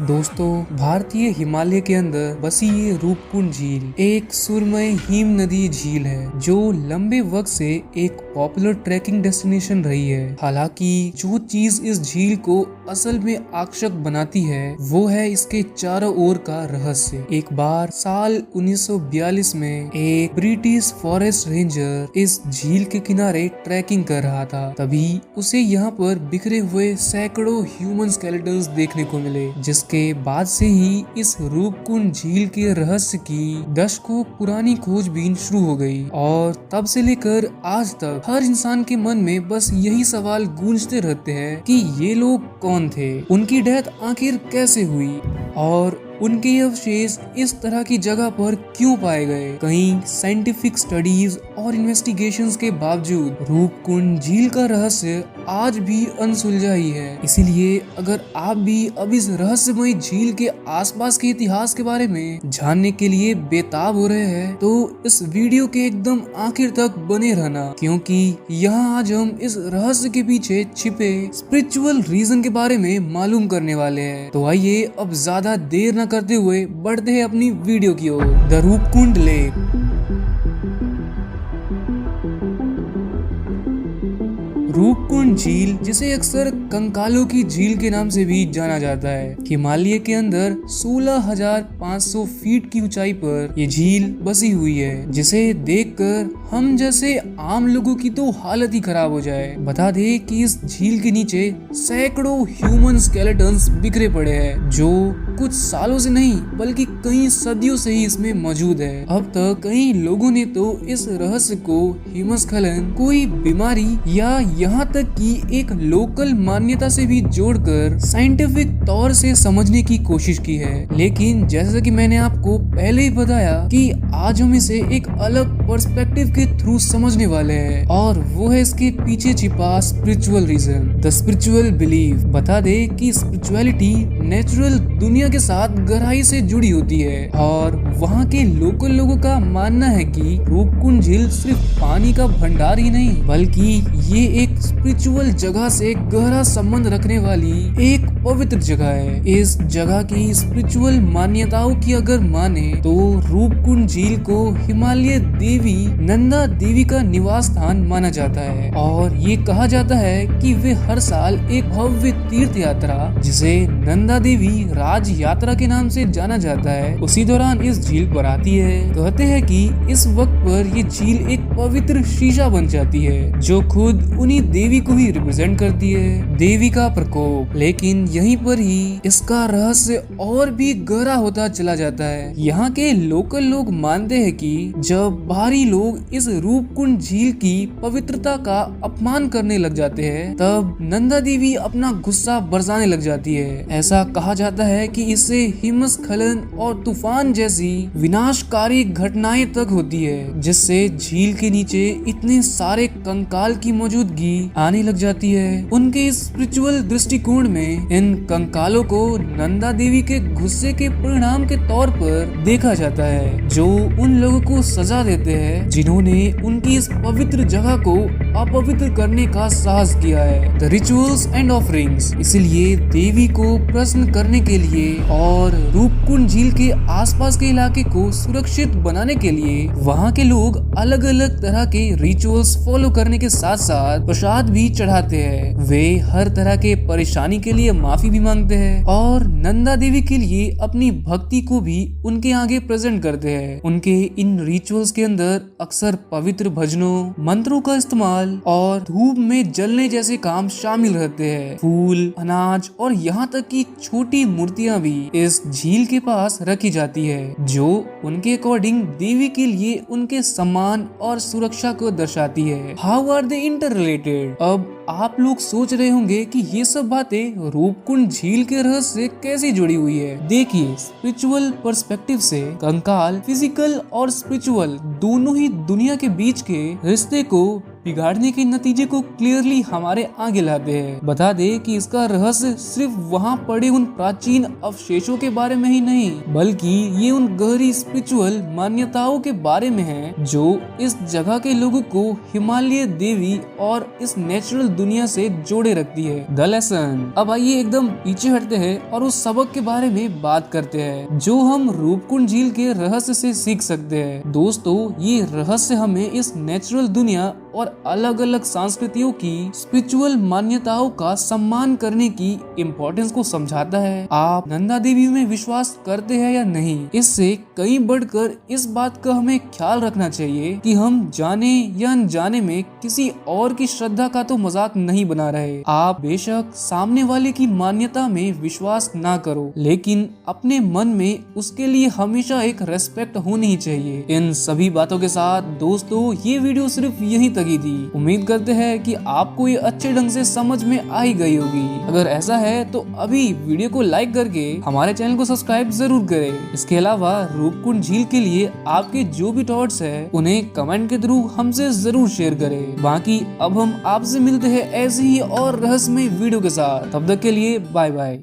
दोस्तों, भारतीय हिमालय के अंदर बसी ये रूपकुंड झील एक सुरमय हिम नदी झील है जो लंबे वक्त से एक पॉपुलर ट्रैकिंग डेस्टिनेशन रही है। हालांकि जो चीज इस झील को असल में आकर्षक बनाती है वो है इसके चारों ओर का रहस्य। एक बार साल 1942 में एक ब्रिटिश फॉरेस्ट रेंजर इस झील के किनारे ट्रैकिंग कर रहा था। तभी उसे यहाँ पर बिखरे हुए सैकड़ों ह्यूमन स्केलेटन्स देखने को मिले, जिसके बाद से ही इस रूपकुंड झील के रहस्य की दशकों पुरानी खोजबीन शुरू हो गई। और तब से लेकर आज तक हर इंसान के मन में बस यही सवाल गूंजते रहते हैं कि ये लोग कौन थे, उनकी डेथ आखिर कैसे हुई और उनके अवशेष इस तरह की जगह पर क्यों पाए गए। कई साइंटिफिक स्टडीज और इन्वेस्टिगेशंस के बावजूद रूपकुंड झील का रहस्य आज भी अनसुलझा ही है। इसीलिए अगर आप भी अब इस रहस्यमय झील के आसपास के इतिहास के बारे में जानने के लिए बेताब हो रहे हैं तो इस वीडियो के एकदम आखिर तक बने रहना, क्योंकि यहाँ आज हम इस रहस्य के पीछे छिपे स्पिरिचुअल रीजन के बारे में मालूम करने वाले हैं। तो आइए अब ज्यादा देर न करते हुए बढ़ते हैं अपनी वीडियो की ओर। The Roopkund lake. रूपकुंड झील, जिसे अक्सर कंकालों की झील के नाम से भी जाना जाता है, हिमालय के अंदर 16,500 फीट की ऊंचाई पर ये झील बसी हुई है, जिसे देखकर हम जैसे आम लोगों की तो हालत ही खराब हो जाए। बता दे कि इस झील के नीचे सैकड़ों ह्यूमन स्केलेटन्स बिखरे पड़े हैं, जो कुछ सालों से नहीं बल्कि कई सदियों से ही इसमें मौजूद है। अब तक कई लोगों ने तो इस रहस्य को हिमस्खलन, कोई बीमारी या यहाँ तक कि एक लोकल मान्यता से भी जोड़कर साइंटिफिक तौर से समझने की कोशिश की है। लेकिन जैसा कि मैंने आपको पहले ही बताया कि आज हम इसे एक अलग पर्सपेक्टिव के थ्रू समझने वाले हैं, और वो है इसके पीछे छिपा spiritual reason, the spiritual belief. बता दे कि स्पिरिचुअलिटी नेचुरल दुनिया के साथ गहराई से जुड़ी होती है, और वहाँ के लोकल लोगों का मानना है कि रूपकुंड झील सिर्फ पानी का भंडार ही नहीं बल्कि ये एक स्पिरिचुअल जगह से गहरा संबंध रखने वाली एक पवित्र जगह है। इस जगह की स्पिरिचुअल मान्यताओं की अगर माने तो रूपकुंड झील को हिमालय देवी नंदा देवी का निवास स्थान माना जाता है, और ये कहा जाता है कि वे हर साल एक भव्य तीर्थ यात्रा, जिसे नंदा देवी राज यात्रा के नाम से जाना जाता है, उसी दौरान इस झील पर आती है। कहते हैं कि इस वक्त पर ये झील एक पवित्र शीशा बन जाती है जो खुद उन्हीं देवी को ही रिप्रेजेंट करती है, देवी का प्रकोप। लेकिन यहीं पर ही इसका रहस्य और भी गहरा होता चला जाता है। यहाँ के लोकल लोग मानते हैं कि जब बाहरी लोग इस रूपकुंड झील की पवित्रता का अपमान करने लग जाते हैं, तब नंदा देवी अपना गुस्सा बरसाने लग जाती है। ऐसा कहा जाता है कि इससे हिमस्खलन और तूफान जैसी विनाशकारी घटनाएं तक होती है, जिससे झील के नीचे इतने सारे कंकाल की मौजूदगी आने लग जाती है। उनके स्पिरिचुअल दृष्टिकोण में इन कंकालों को नंदा देवी के गुस्से के परिणाम के तौर पर देखा जाता है, जो उन लोगों को सजा देते हैं जिन्होंने उनकी इस पवित्र जगह को अपवित्र करने का साहस किया है। The rituals and offerings. इसलिए देवी को प्रसन्न करने के लिए और रूपकुंड झील के आसपास के इलाके को सुरक्षित बनाने के लिए वहाँ के लोग अलग अलग तरह के रिचुअल्स फॉलो करने के साथ साथ प्रसाद भी चढ़ाते हैं। वे हर तरह के परेशानी के लिए माफी भी मांगते हैं और नंदा देवी के लिए अपनी भक्ति को भी उनके आगे प्रेजेंट करते हैं। उनके इन रिचुअल्स के अंदर अक्सर पवित्र भजनों, मंत्रों का इस्तेमाल और धूप में जलने जैसे काम शामिल रहते हैं। फूल, अनाज और यहाँ तक कि छोटी मूर्तियाँ भी इस झील के पास रखी जाती है, जो उनके अकॉर्डिंग देवी के लिए उनके सम्मान और सुरक्षा को दर्शाती है। How are they interrelated? अब आप लोग सोच रहे होंगे कि ये सब बातें रूपकुंड झील के रहस्य से कैसे जुड़ी हुई है। देखिए, स्पिरिचुअल पर्सपेक्टिव से कंकाल फिजिकल और स्पिरिचुअल दोनों ही दुनिया के बीच के रिश्ते को बिगाड़ने के नतीजे को क्लियरली हमारे आगे लाते हैं। बता दे कि इसका रहस्य सिर्फ वहाँ पड़े उन प्राचीन अवशेषों के बारे में ही नहीं, बल्कि ये उन गहरी स्पिरिचुअल मान्यताओं के बारे में है जो इस जगह के लोगों को हिमालय देवी और इस नेचुरल दुनिया से जोड़े रखती है। The lesson. अब आइए एकदम पीछे हटते हैं और उस सबक के बारे में बात करते हैं जो हम रूपकुंड झील के रहस्य से सीख सकते हैं। दोस्तों, ये रहस्य हमें इस नेचुरल दुनिया और अलग अलग संस्कृतियों की स्पिरिचुअल मान्यताओं का सम्मान करने की इम्पोर्टेंस को समझाता है। आप नंदा देवी में विश्वास करते हैं या नहीं, इससे कहीं बढ़कर इस बात का हमें ख्याल रखना चाहिए कि हम जाने या अनजाने में किसी और की श्रद्धा का तो मजाक नहीं बना रहे। आप बेशक सामने वाले की मान्यता में विश्वास ना करो, लेकिन अपने मन में उसके लिए हमेशा एक रेस्पेक्ट होनी चाहिए। इन सभी बातों के साथ दोस्तों, ये वीडियो सिर्फ यहीं तक ही थी। उम्मीद करते हैं कि आपको ये अच्छे ढंग से समझ में आई गई होगी। अगर ऐसा है तो अभी वीडियो को लाइक करके हमारे चैनल को सब्सक्राइब जरूर करें। इसके अलावा रूपकुंड झील के लिए आपके जो भी थॉट्स है उन्हें कमेंट के थ्रू हमसे जरूर शेयर करें। बाकी अब हम आपसे मिलते हैं ऐसे ही और रहस्यमय वीडियो के साथ। तब तक के लिए बाय बाय।